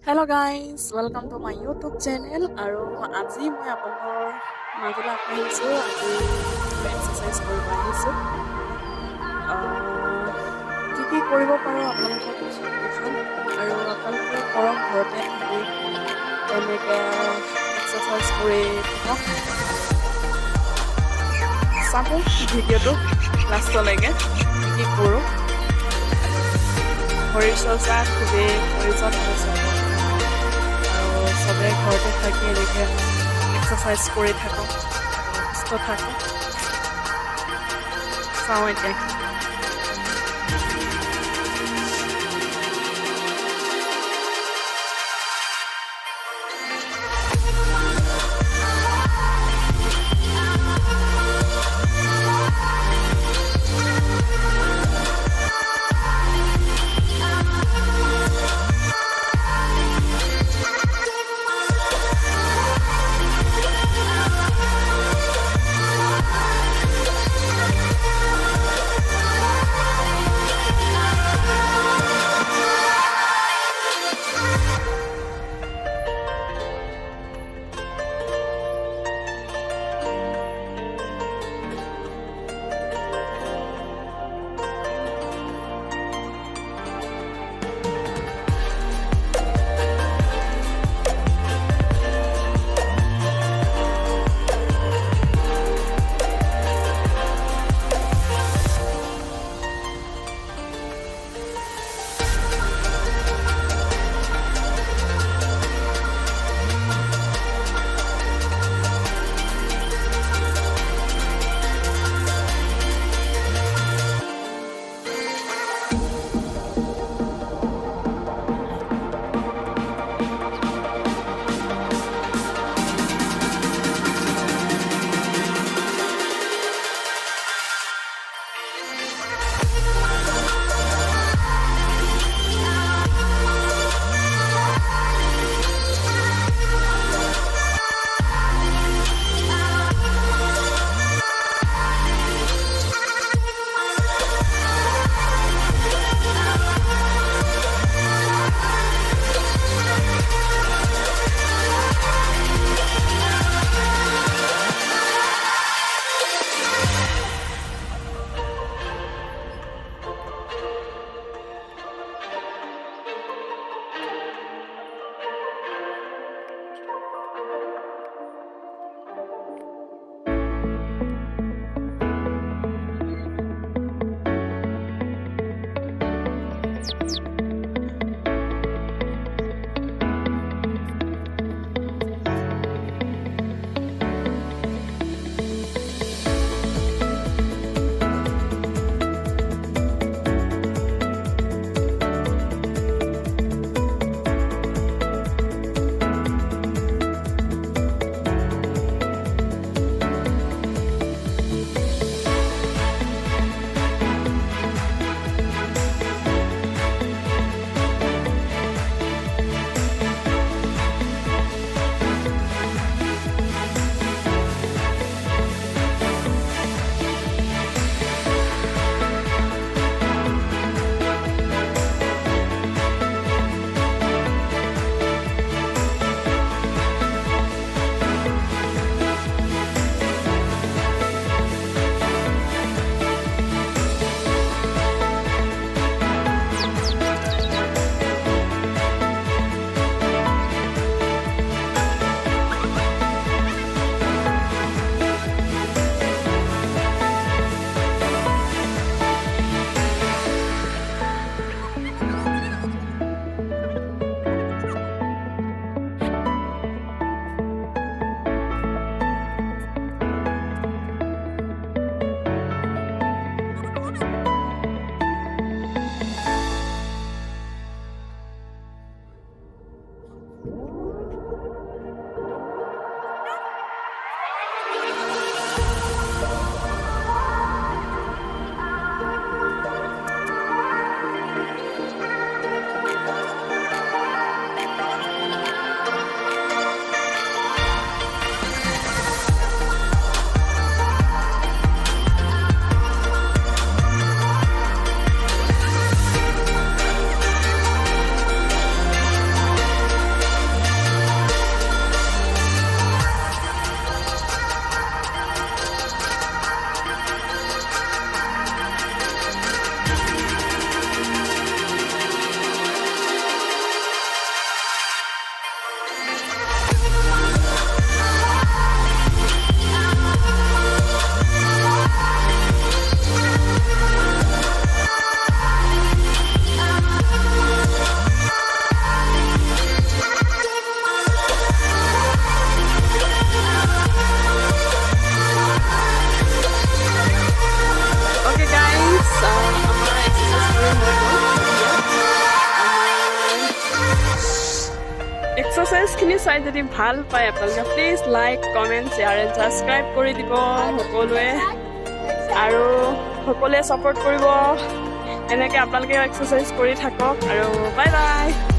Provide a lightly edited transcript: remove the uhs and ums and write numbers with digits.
Hello' guys, welcome to my YouTube channel. আৰু আজি মই আপোনালোকৰ মাজলৈ আহিছোঁ। আজি এক্সাৰচাইজ কৰিব আহিছোঁ। কি কৰিব পাৰোঁ আপোনালোকক দেখাম। আৰু আপোনালোকে কৰক ঘৰতে থাকি এনেকৈ এক্সাৰচাইজ কৰি থাকক। চাব ভিডিঅ'টো লাষ্টলৈকে কি কৰোঁ। শৰীৰ চৰ্চা খুবেই প্ৰয়োজন হৈছে আৰু চবে ঘৰতে থাকি এনেকৈ এক্সাৰচাইজ কৰি থাকক, সুস্থ থাকক। চাওঁ এতিয়া এক্সাৰচাইজখিনি চাই যদি ভাল পায় আপোনালোকে please like comment share and subscribe কৰি দিব সকলোৱে আৰু সকলোৱে ছাপোৰ্ট কৰিব এনেকৈ আপোনালোকে এক্সাৰচাইজ কৰি থাকক আৰু বাই বাই